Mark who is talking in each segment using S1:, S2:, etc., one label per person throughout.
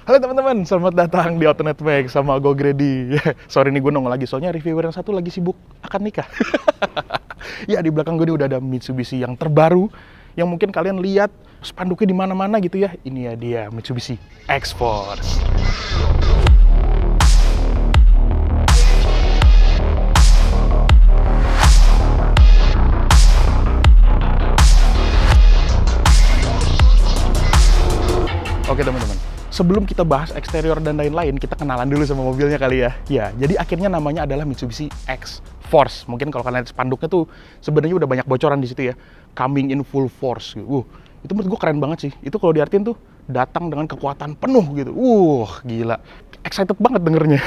S1: Halo teman-teman, selamat datang di Autonet Max sama Go Grady. Sorry nih gue nongol lagi, soalnya reviewer yang satu lagi sibuk akan nikah. Ya, di belakang gue ini udah ada Mitsubishi yang terbaru, yang mungkin kalian lihat spanduknya di mana-mana gitu ya. Ini ya dia, Mitsubishi X-Force. Oke teman-teman, sebelum kita bahas eksterior dan lain-lain, kita kenalan dulu sama mobilnya kali ya. Ya, jadi akhirnya namanya adalah Mitsubishi X-Force. Mungkin kalau kalian lihat spanduknya tuh sebenarnya udah banyak bocoran di situ ya. Coming in full force. Itu menurut gue keren banget sih. Itu kalau diartin tuh datang dengan kekuatan penuh gitu. Gila. Excited banget dengernya.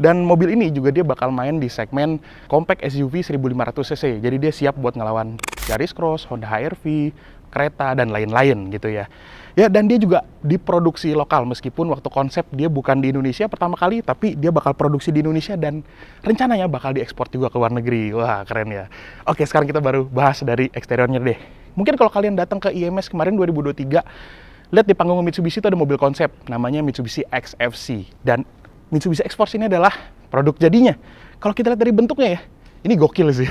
S1: Dan mobil ini juga dia bakal main di segmen compact SUV 1500cc. Jadi dia siap buat ngelawan Yaris Cross, Honda HR-V, kereta, dan lain-lain gitu ya. Ya, dan dia juga diproduksi lokal, meskipun waktu konsep dia bukan di Indonesia pertama kali, tapi dia bakal produksi di Indonesia dan rencananya bakal diekspor juga ke luar negeri. Wah, keren ya. Oke, sekarang kita baru bahas dari eksteriornya deh. Mungkin kalau kalian datang ke IMS kemarin 2023, lihat di panggung Mitsubishi itu ada mobil konsep, namanya Mitsubishi XFC. Dan Mitsubishi X-Force ini adalah produk jadinya. Kalau kita lihat dari bentuknya ya, ini gokil sih.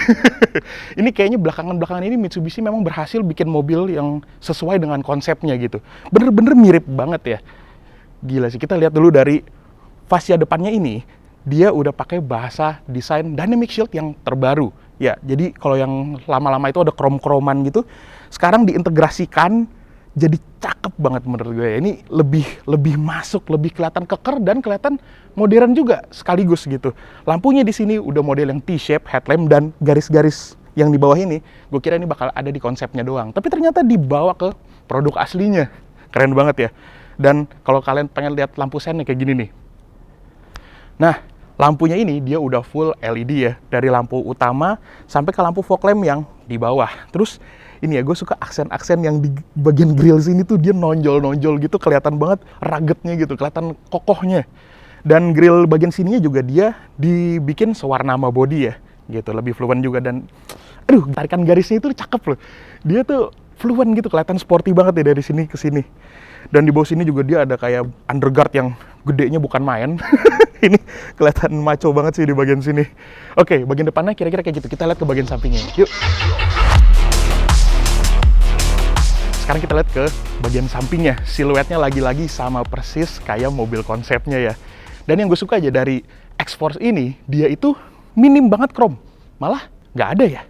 S1: Ini kayaknya belakangan-belakangan ini Mitsubishi memang berhasil bikin mobil yang sesuai dengan konsepnya gitu. Bener-bener mirip banget ya. Gila sih, kita lihat dulu dari fascia depannya ini. Dia udah pakai bahasa desain Dynamic Shield yang terbaru. Ya, jadi kalau yang lama-lama itu ada krom-kroman gitu, sekarang diintegrasikan jadi cakep banget menurut gue. Ini lebih masuk, lebih kelihatan keker dan kelihatan modern juga sekaligus gitu. Lampunya di sini udah model yang T-shape headlamp dan garis-garis yang di bawah ini, gue kira ini bakal ada di konsepnya doang. Tapi ternyata dibawa ke produk aslinya. Keren banget ya. Dan kalau kalian pengen lihat lampu sennya kayak gini nih. Nah, lampunya ini dia udah full LED ya. Dari lampu utama sampai ke lampu fog lamp yang di bawah. Terus ini ya, gue suka aksen-aksen yang di bagian grill sini tuh dia nonjol-nonjol gitu, kelihatan banget ruggednya gitu, kelihatan kokohnya. Dan grill bagian sininya juga dia dibikin sewarna sama body ya, gitu, lebih fluent juga. Dan aduh, tarikan garisnya itu cakep loh. Dia tuh fluent gitu, kelihatan sporty banget ya dari sini ke sini. Dan di bawah sini juga dia ada kayak underguard yang gedenya bukan main. Ini kelihatan maco banget sih di bagian sini. Oke, bagian depannya kira-kira kayak gitu. Kita lihat ke bagian sampingnya. Yuk. Sekarang kita lihat ke bagian sampingnya. Siluetnya lagi-lagi sama persis kayak mobil konsepnya ya. Dan yang gue suka aja dari X-Force ini, dia itu minim banget krom. Malah nggak ada ya.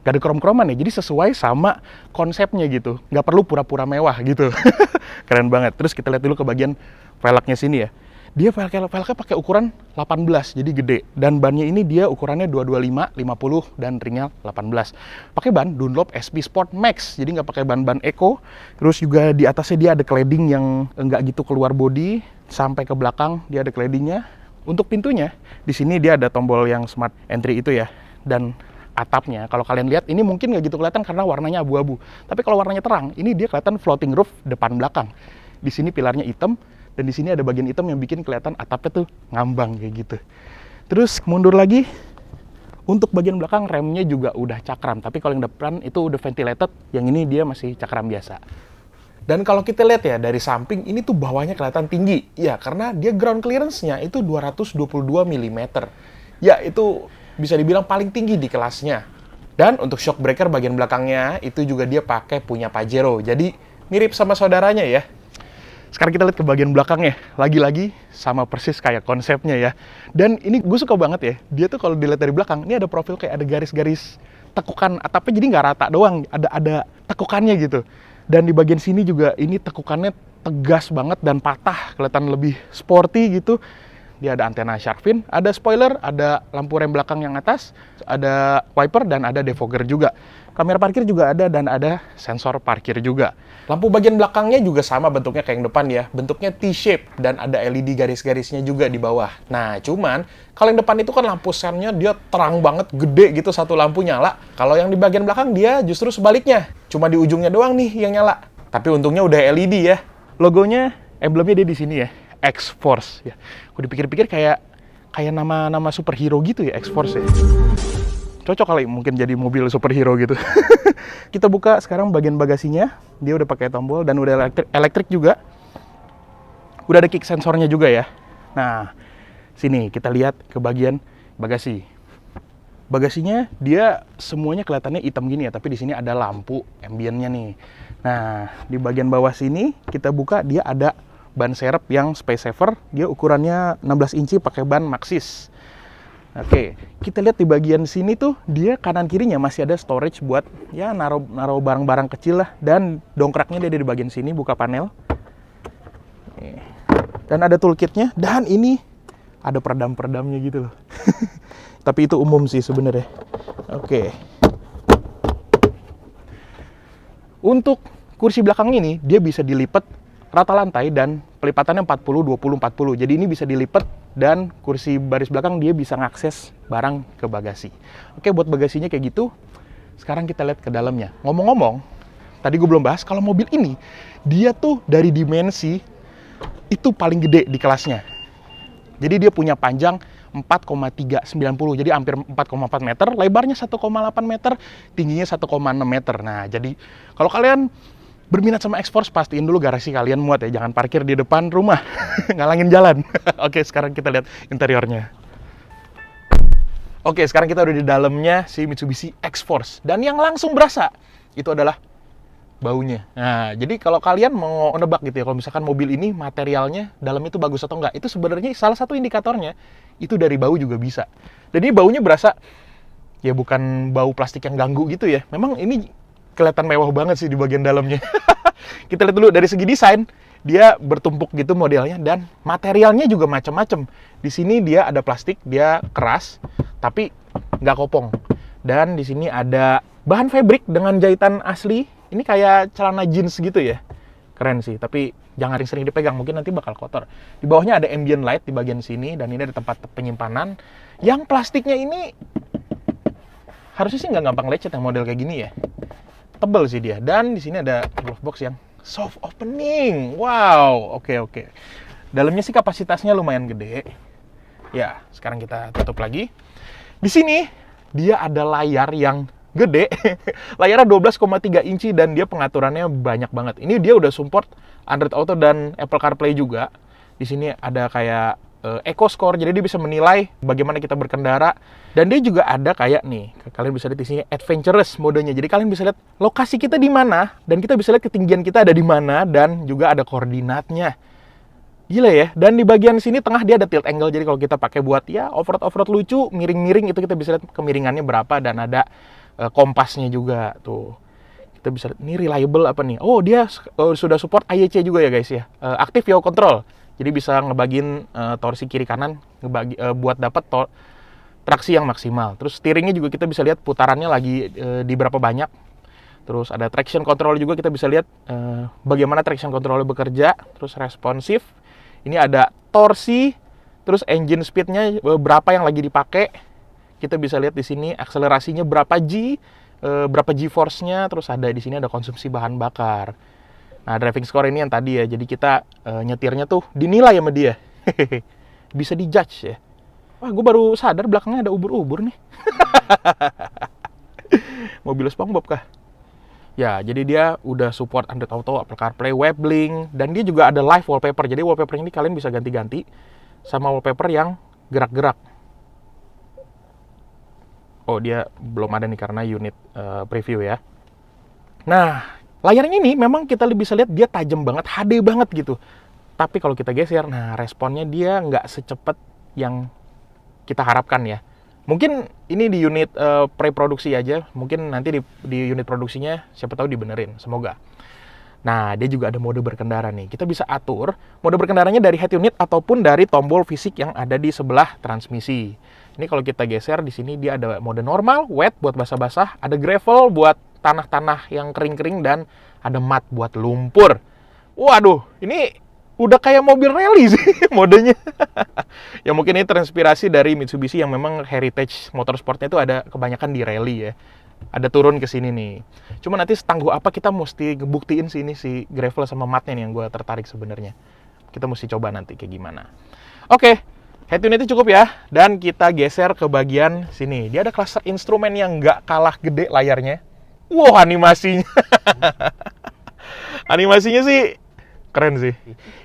S1: Nggak ada krom-kroman ya. Jadi sesuai sama konsepnya gitu. Nggak perlu pura-pura mewah gitu. Keren banget. Terus kita lihat dulu ke bagian velgnya sini ya. Dia velgnya pakai ukuran 18, jadi gede. Dan bannya ini dia ukurannya 225, 50, dan ringnya 18. Pakai ban Dunlop SP Sport Max, jadi nggak pakai ban-ban Eco. Terus juga di atasnya dia ada cladding yang nggak gitu keluar body, sampai ke belakang dia ada claddingnya. Untuk pintunya, di sini dia ada tombol yang smart entry itu ya. Dan atapnya, kalau kalian lihat, ini mungkin nggak gitu kelihatan karena warnanya abu-abu. Tapi kalau warnanya terang, ini dia kelihatan floating roof depan belakang. Di sini pilarnya hitam, dan di sini ada bagian hitam yang bikin kelihatan atapnya tuh ngambang kayak gitu. Terus mundur lagi, untuk bagian belakang remnya juga udah cakram. Tapi kalau yang depan itu udah ventilated, yang ini dia masih cakram biasa. Dan kalau kita lihat ya dari samping, ini tuh bawahnya kelihatan tinggi. Ya, karena dia ground clearance-nya itu 222 mm. Ya, itu bisa dibilang paling tinggi di kelasnya. Dan untuk shock breaker bagian belakangnya, itu juga dia pakai punya Pajero. Jadi mirip sama saudaranya ya. Sekarang kita lihat ke bagian belakangnya, lagi-lagi sama persis kayak konsepnya ya. Dan ini gue suka banget ya, dia tuh kalau dilihat dari belakang, ini ada profil kayak ada garis-garis tekukan atapnya, jadi nggak rata doang, ada tekukannya gitu. Dan di bagian sini juga ini tekukannya tegas banget dan patah, kelihatan lebih sporty gitu. Dia ada antena shark fin, ada spoiler, ada lampu rem belakang yang atas, ada wiper, dan ada defogger juga. Kamera parkir juga ada, dan ada sensor parkir juga. Lampu bagian belakangnya juga sama bentuknya kayak yang depan ya. Bentuknya T-shape, dan ada LED garis-garisnya juga di bawah. Nah, cuman kalau yang depan itu kan lampu sennya dia terang banget, gede gitu, satu lampu nyala. Kalau yang di bagian belakang dia justru sebaliknya. Cuma di ujungnya doang nih yang nyala. Tapi untungnya udah LED ya. Logonya, emblemnya dia di sini ya. X-Force ya. Aku dipikir-pikir kayak nama superhero gitu ya, X-Force ya. Cocok kali mungkin jadi mobil superhero gitu. Kita buka sekarang bagian bagasinya. Dia udah pakai tombol dan udah elektrik juga. Udah ada kick sensornya juga ya. Nah, sini kita lihat ke bagian bagasi. Bagasinya dia semuanya kelihatannya hitam gini ya, tapi di sini ada lampu ambientnya nih. Nah, di bagian bawah sini kita buka, dia ada ban serep yang space saver. Dia ukurannya 16 inci pakai ban Maxxis. Oke, kita lihat di bagian sini tuh dia kanan kirinya masih ada storage buat ya naruh barang-barang kecil lah. Dan dongkraknya dia ada di bagian sini, buka panel. Dan ada toolkitnya, dan ini ada peredam-peredamnya gitu loh. Tapi itu umum sih sebenarnya. Oke. Untuk kursi belakang ini, dia bisa dilipat rata lantai dan pelipatannya 40, 20, 40. Jadi ini bisa dilipat dan kursi baris belakang dia bisa ngakses barang ke bagasi. Oke, buat bagasinya kayak gitu. Sekarang kita lihat ke dalamnya. Ngomong-ngomong, tadi gue belum bahas, kalau mobil ini, dia tuh dari dimensi itu paling gede di kelasnya. Jadi dia punya panjang 4,390, jadi hampir 4,4 meter, lebarnya 1,8 meter, tingginya 1,6 meter. Nah, jadi kalau kalian berminat sama X-Force, pastiin dulu garasi kalian muat ya, jangan parkir di depan rumah, ngalangin jalan. Oke, sekarang kita lihat interiornya. Oke, sekarang kita udah di dalamnya si Mitsubishi X-Force. Dan yang langsung berasa, itu adalah baunya. Nah, jadi kalau kalian mau nebak gitu ya, kalau misalkan mobil ini materialnya dalamnya itu bagus atau enggak, itu sebenarnya salah satu indikatornya itu dari bau juga bisa. Jadi baunya berasa ya bukan bau plastik yang ganggu gitu ya. Memang ini kelihatan mewah banget sih di bagian dalamnya. Kita lihat dulu dari segi desain, dia bertumpuk gitu modelnya dan materialnya juga macam-macam. Di sini dia ada plastik, dia keras tapi nggak kopong. Dan di sini ada bahan fabric dengan jahitan asli. Ini kayak celana jeans gitu ya. Keren sih, tapi jangan sering dipegang, mungkin nanti bakal kotor. Di bawahnya ada ambient light di bagian sini, dan ini ada tempat penyimpanan. Yang plastiknya ini harusnya sih nggak gampang lecet yang model kayak gini ya. Tebel sih dia. Dan di sini ada glove box yang soft opening. Wow, oke. Dalamnya sih kapasitasnya lumayan gede. Ya, sekarang kita tutup lagi. Di sini dia ada layar yang gede, layarnya 12,3 inci dan dia pengaturannya banyak banget. Ini dia udah support Android Auto dan Apple CarPlay juga. Di sini ada kayak Eco Score, jadi dia bisa menilai bagaimana kita berkendara. Dan dia juga ada kayak nih, kalian bisa lihat di sini Adventurous modenya. Jadi kalian bisa lihat lokasi kita di mana dan kita bisa lihat ketinggian kita ada di mana dan juga ada koordinatnya. Gila ya. Dan di bagian sini tengah dia ada tilt angle. Jadi kalau kita pakai buat ya off-road lucu, miring-miring itu kita bisa lihat kemiringannya berapa dan ada kompasnya juga tuh. Kita bisa lihat ini reliable apa nih. Oh, dia sudah support IEC juga ya guys ya. Active yaw control. Jadi bisa ngebagiin torsi kiri kanan buat dapat traksi yang maksimal. Terus steeringnya juga kita bisa lihat putarannya lagi di berapa banyak. Terus ada traction control juga, kita bisa lihat bagaimana traction controlnya bekerja. Terus responsif. Ini ada torsi, terus engine speednya berapa yang lagi dipakai. Kita bisa lihat di sini akselerasinya berapa berapa G-force-nya, terus ada di sini ada konsumsi bahan bakar. Nah, driving score ini yang tadi ya. Jadi kita nyetirnya tuh dinilai sama dia. Bisa dijudge ya. Wah, gue baru sadar belakangnya ada ubur-ubur nih. Mobil SpongeBob kah? Ya, jadi dia udah support Android Auto, Apple CarPlay, WebLink, dan dia juga ada live wallpaper. Jadi wallpaper ini kalian bisa ganti-ganti sama wallpaper yang gerak-gerak. Oh, dia belum ada nih karena unit preview ya. Nah, layarnya ini memang kita bisa lihat dia tajam banget, HD banget gitu. Tapi kalau kita geser, nah responnya dia nggak secepat yang kita harapkan ya. Mungkin ini di unit pre-produksi aja, mungkin nanti di unit produksinya siapa tahu dibenerin, semoga. Nah, dia juga ada mode berkendara nih. Kita bisa atur mode berkendaranya dari head unit ataupun dari tombol fisik yang ada di sebelah transmisi. Ini kalau kita geser di sini dia ada mode normal, wet buat basah-basah, ada gravel buat tanah-tanah yang kering-kering dan ada mud buat lumpur. Waduh, ini udah kayak mobil rally sih modenya. Ya mungkin ini transpirasi dari Mitsubishi yang memang heritage motorsportnya itu ada kebanyakan di rally ya. Ada turun ke sini nih. Cuma nanti setangguh apa kita mesti ngebuktiin sini si gravel sama mudnya nih yang gue tertarik sebenarnya. Kita mesti coba nanti kayak gimana. Oke. Head unitnya cukup ya, dan kita geser ke bagian sini. Dia ada cluster instrumen yang nggak kalah gede layarnya. Wow, animasinya. Animasinya sih Keren sih.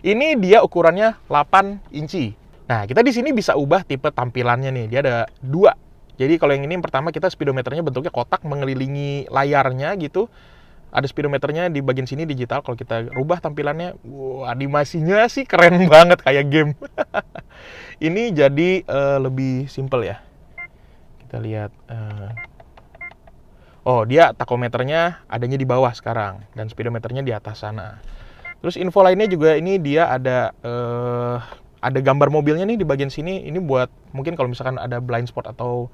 S1: Ini dia ukurannya 8 inci. Nah, kita di sini bisa ubah tipe tampilannya nih. Dia ada 2. Jadi kalau yang ini pertama kita speedometernya bentuknya kotak mengelilingi layarnya gitu. Ada speedometernya di bagian sini digital. Kalau kita rubah tampilannya, animasinya sih keren banget kayak game. Ini jadi lebih simple ya. Kita lihat. Oh, dia tachometernya adanya di bawah sekarang dan speedometernya di atas sana. Terus info lainnya juga ini dia ada gambar mobilnya nih di bagian sini. Ini buat mungkin kalau misalkan ada blind spot atau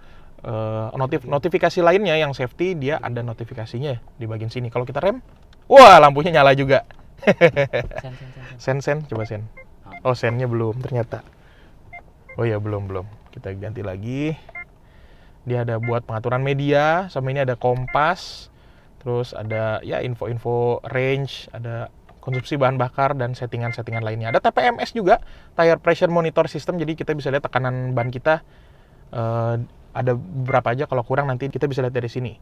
S1: notifikasi lainnya yang safety, dia ada notifikasinya di bagian sini. Kalau kita rem, wah lampunya nyala juga. Sen, coba sen. Oh, sennya belum ternyata. Oh ya, belum. Kita ganti lagi. Dia ada buat pengaturan media, sama ini ada kompas. Terus ada ya info-info range, ada konsumsi bahan bakar dan settingan-settingan lainnya. Ada TPMS juga, tire pressure monitor system, jadi kita bisa lihat tekanan ban kita ada berapa aja. Kalau kurang nanti kita bisa lihat dari sini.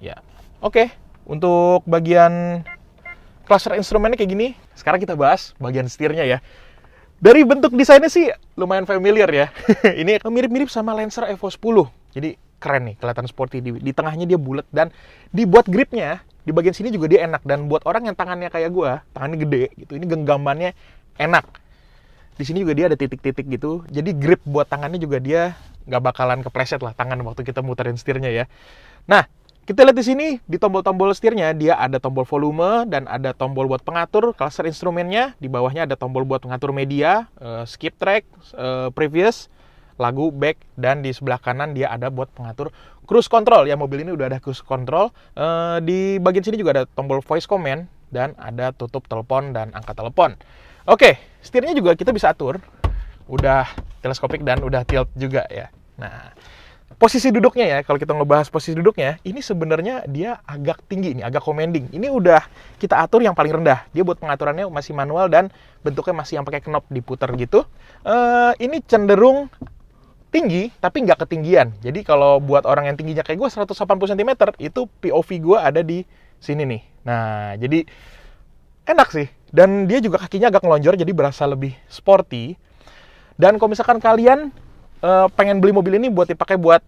S1: Ya, oke. Untuk bagian cluster instrumennya kayak gini. Sekarang kita bahas bagian setirnya ya. Dari bentuk desainnya sih lumayan familiar ya. Ini mirip-mirip sama Lancer Evo 10. Jadi keren nih, kelihatan sporty. Di tengahnya dia bulat dan dibuat gripnya di bagian sini juga dia enak. Dan buat orang yang tangannya kayak gua, tangannya gede gitu, ini genggamannya enak. Di sini juga dia ada titik-titik gitu. Jadi grip buat tangannya juga dia nggak bakalan kepleset lah tangan waktu kita muterin setirnya ya. Nah, kita lihat di sini di tombol-tombol setirnya dia ada tombol volume dan ada tombol buat pengatur cluster instrumennya. Di bawahnya ada tombol buat pengatur media, skip track, previous, lagu, back, dan di sebelah kanan dia ada buat pengatur cruise control. Ya, mobil ini udah ada cruise control. Di bagian sini juga ada tombol voice command dan ada tutup telepon dan angkat telepon. Oke, setirnya juga kita bisa atur. Udah teleskopik dan udah tilt juga ya. Nah, posisi duduknya ya, kalau kita ngebahas posisi duduknya, ini sebenarnya dia agak tinggi nih, agak commanding. Ini udah kita atur yang paling rendah. Dia buat pengaturannya masih manual dan bentuknya masih yang pakai knob diputar gitu. Ini cenderung tinggi, tapi nggak ketinggian. Jadi kalau buat orang yang tingginya kayak gue 180 cm, itu POV gue ada di sini nih. Nah, jadi enak sih. Dan dia juga kakinya agak ngelonjor, jadi berasa lebih sporty. Dan kalau misalkan kalian pengen beli mobil ini buat dipakai buat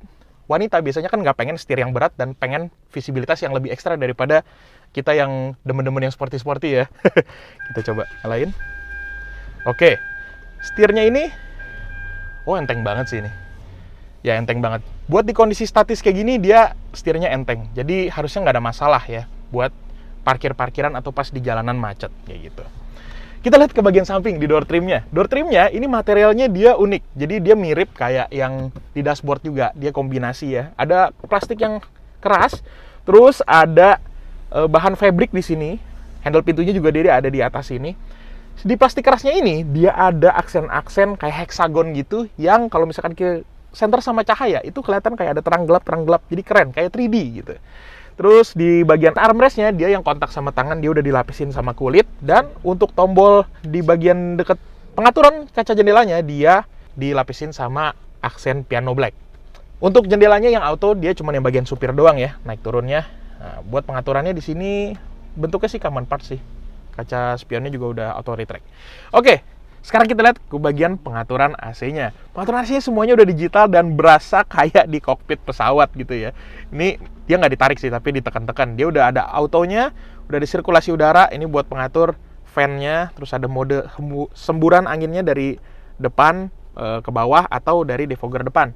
S1: wanita, biasanya kan nggak pengen setir yang berat dan pengen visibilitas yang lebih ekstra daripada kita yang demen-demen yang sporty-sporty ya. Kita coba nyalain. Oke, setirnya ini, oh enteng banget sih ini. Ya enteng banget. Buat di kondisi statis kayak gini, dia setirnya enteng. Jadi harusnya nggak ada masalah ya buat parkir-parkiran atau pas di jalanan macet kayak gitu. Kita lihat ke bagian samping di door trimnya. Door trimnya ini materialnya dia unik. Jadi dia mirip kayak yang di dashboard juga. Dia kombinasi ya. Ada plastik yang keras, terus ada bahan fabric di sini. Handle pintunya juga dia ada di atas sini. Di plastik kerasnya ini dia ada aksen-aksen kayak heksagon gitu yang kalau misalkan ke center sama cahaya itu kelihatan kayak ada terang gelap. Jadi keren, kayak 3D gitu. Terus di bagian armrestnya dia yang kontak sama tangan dia udah dilapisin sama kulit. Dan untuk tombol di bagian deket pengaturan kaca jendelanya dia dilapisin sama aksen piano black. Untuk jendelanya yang auto dia cuma yang bagian supir doang ya, naik turunnya. Nah, buat pengaturannya di sini bentuknya sih common part sih. Kaca spionnya juga udah auto retract. Oke, sekarang kita lihat ke bagian pengaturan AC-nya. Pengaturan AC-nya semuanya udah digital dan berasa kayak di kokpit pesawat gitu ya. Ini dia nggak ditarik sih, tapi ditekan-tekan. Dia udah ada autonya, udah ada sirkulasi udara. Ini buat pengatur fan-nya, terus ada mode semburan anginnya dari depan ke bawah atau dari defogger depan.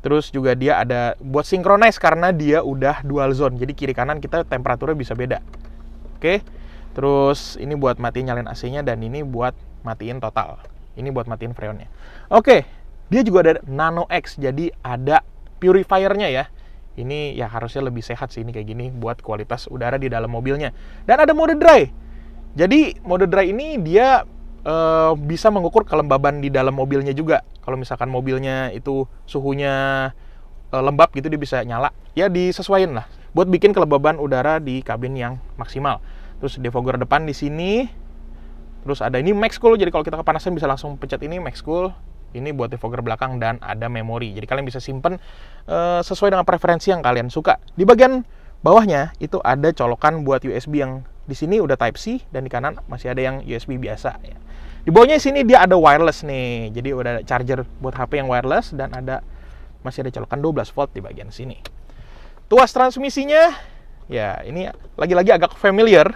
S1: Terus juga dia ada buat synchronize karena dia udah dual zone. Jadi kiri kanan kita temperaturnya bisa beda. Oke. Terus ini buat matiin nyalain AC-nya dan ini buat matiin total. Ini buat matiin freonnya. Oke, dia juga ada Nano X, jadi ada purifier-nya ya. Ini ya harusnya lebih sehat sih ini kayak gini buat kualitas udara di dalam mobilnya. Dan ada mode dry. Jadi mode dry ini dia bisa mengukur kelembaban di dalam mobilnya juga. Kalau misalkan mobilnya itu suhunya lembab gitu dia bisa nyala. Ya disesuaiin lah buat bikin kelembaban udara di kabin yang maksimal. Terus defogger depan di sini. Terus ada ini max cool, jadi kalau kita kepanasan bisa langsung pencet ini max cool. Ini buat defogger belakang dan ada memori. Jadi kalian bisa simpen sesuai dengan preferensi yang kalian suka. Di bagian bawahnya itu ada colokan buat USB yang Di sini udah Type C dan di kanan masih ada yang USB biasa ya. Di bawahnya sini dia ada wireless nih. Jadi udah ada charger buat HP yang wireless dan masih ada colokan 12 volt di bagian sini. Tuas transmisinya ya ini lagi-lagi agak familiar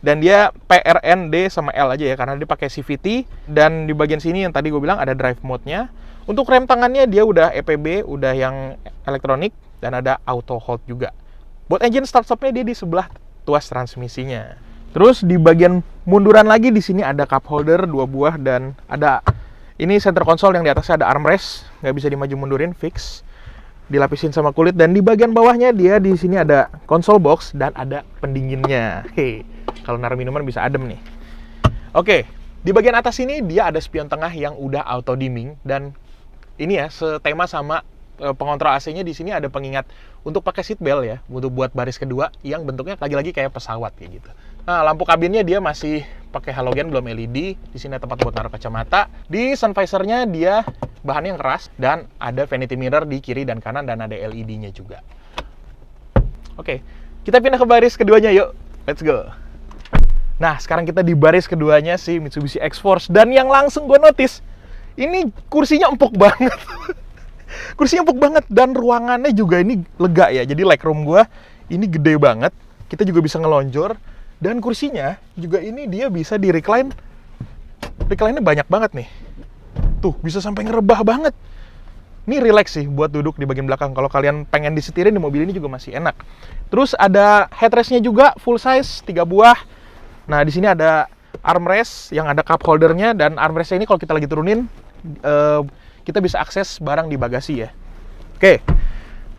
S1: dan dia PRN, D sama L aja ya karena dia pakai CVT. Dan di bagian sini yang tadi gue bilang ada drive mode-nya. Untuk rem tangannya dia udah EPB, udah yang elektronik dan ada auto hold juga. Buat engine start stopnya dia di sebelah tuas transmisinya. Terus di bagian munduran lagi di sini ada cup holder 2 buah dan ada ini center console yang di atasnya ada armrest, nggak bisa dimaju mundurin, fix. Dilapisin sama kulit dan di bagian bawahnya dia di sini ada console box dan ada pendinginnya. Hei, kalau naruh minuman bisa adem nih. Oke, di bagian atas ini dia ada spion tengah yang udah auto dimming dan ini ya setema sama pengontrol AC-nya. Di sini ada pengingat untuk pakai seat belt ya, untuk buat baris kedua yang bentuknya lagi-lagi kayak pesawat kayak gitu. Nah, lampu kabinnya dia masih pakai halogen belum LED. Di sini ada tempat buat naruh kacamata. Di sun visor-nya dia bahannya yang keras dan ada vanity mirror di kiri dan kanan dan ada LED-nya juga. Oke, kita pindah ke baris keduanya yuk. Let's go. Nah, sekarang kita di baris keduanya si Mitsubishi X-Force dan yang langsung gue notice ini kursinya empuk banget. Kursinya empuk banget dan ruangannya juga ini lega ya. Jadi legroom gua ini gede banget. Kita juga bisa ngelonjor dan kursinya juga ini dia bisa di recline. Recline-nya banyak banget nih. Tuh, bisa sampai ngerebah banget. Ini relax sih buat duduk di bagian belakang. Kalau kalian pengen disetirin di mobil ini juga masih enak. Terus ada headrest-nya juga full size 3 buah. Nah, di sini ada armrest yang ada cup holdernya dan armrest-nya ini kalau kita lagi turunin kita bisa akses barang di bagasi ya. Oke.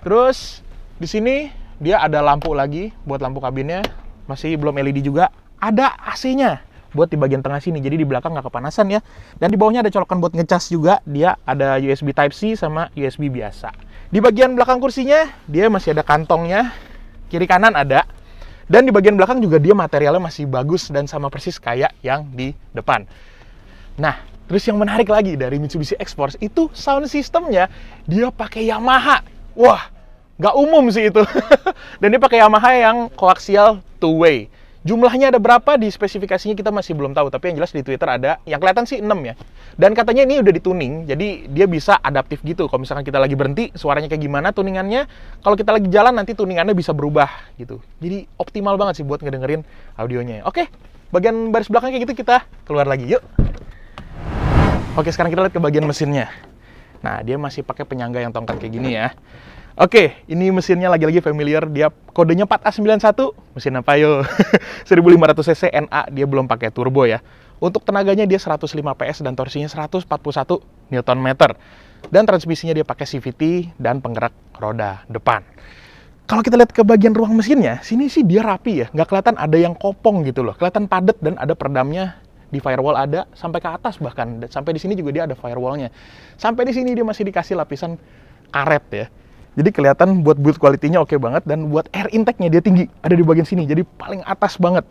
S1: Terus di sini dia ada lampu lagi buat lampu kabinnya, masih belum LED juga. Ada AC-nya buat di bagian tengah sini. Jadi di belakang nggak kepanasan ya. Dan di bawahnya ada colokan buat ngecas juga. Dia ada USB Type C sama USB biasa. Di bagian belakang kursinya dia masih ada kantongnya. Kiri kanan ada. Dan di bagian belakang juga dia materialnya masih bagus dan sama persis kayak yang di depan. Nah, terus yang menarik lagi dari Mitsubishi X-Force itu sound systemnya dia pakai Yamaha. Wah, nggak umum sih itu. Dan dia pakai Yamaha yang koaksial two-way. Jumlahnya ada berapa di spesifikasinya kita masih belum tahu. Tapi yang jelas di Twitter ada, yang kelihatan sih 6 ya. Dan katanya ini udah dituning, jadi dia bisa adaptif gitu. Kalau misalkan kita lagi berhenti, suaranya kayak gimana tuningannya. Kalau kita lagi jalan, nanti tuningannya bisa berubah gitu. Jadi optimal banget sih buat ngedengerin audionya. Oke, bagian baris belakang kayak gitu kita keluar lagi, yuk. Oke, sekarang kita lihat ke bagian mesinnya. Nah, dia masih pakai penyangga yang tongkat kayak gini ya. Oke, ini mesinnya lagi-lagi familiar. Dia kodenya 4A91. Mesin apa yo? 1500 cc NA, dia belum pakai turbo ya. Untuk tenaganya dia 105 PS dan torsinya 141 Nm. Dan transmisinya dia pakai CVT dan penggerak roda depan. Kalau kita lihat ke bagian ruang mesinnya, sini sih dia rapi ya. Nggak kelihatan ada yang kopong gitu loh. Kelihatan padat dan ada peredamnya. Di firewall ada sampai ke atas bahkan. Sampai di sini juga dia ada firewallnya. Sampai di sini dia masih dikasih lapisan karet ya. Jadi kelihatan buat build quality-nya oke banget dan buat air intake-nya dia tinggi, ada di bagian sini. Jadi paling atas banget.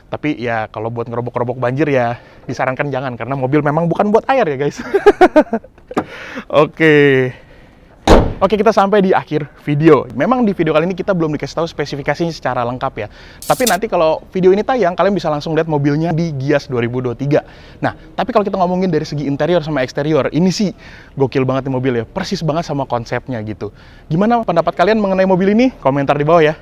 S1: Tapi ya kalau buat ngerobok-ngerobok banjir ya disarankan jangan karena mobil memang bukan buat air ya, guys. Oke. Oke, kita sampai di akhir video. Memang di video kali ini kita belum dikasih tahu spesifikasinya secara lengkap ya. Tapi nanti kalau video ini tayang, kalian bisa langsung lihat mobilnya di Gias 2023. Nah, tapi kalau kita ngomongin dari segi interior sama eksterior, ini sih gokil banget nih mobil ya. Persis banget sama konsepnya gitu. Gimana pendapat kalian mengenai mobil ini? Komentar di bawah ya.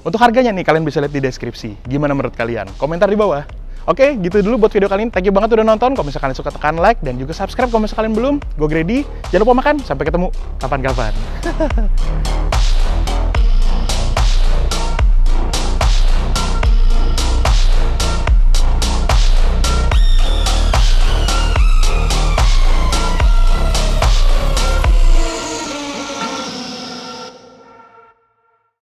S1: Untuk harganya nih kalian bisa lihat di deskripsi. Gimana menurut kalian? Komentar di bawah. Oke, gitu dulu buat video kali ini. Thank you banget udah nonton. Kalau misalkan kalian suka, tekan like dan juga subscribe kalau misalkan kalian belum. Go Grady. Jangan lupa makan. Sampai ketemu kapan-kapan.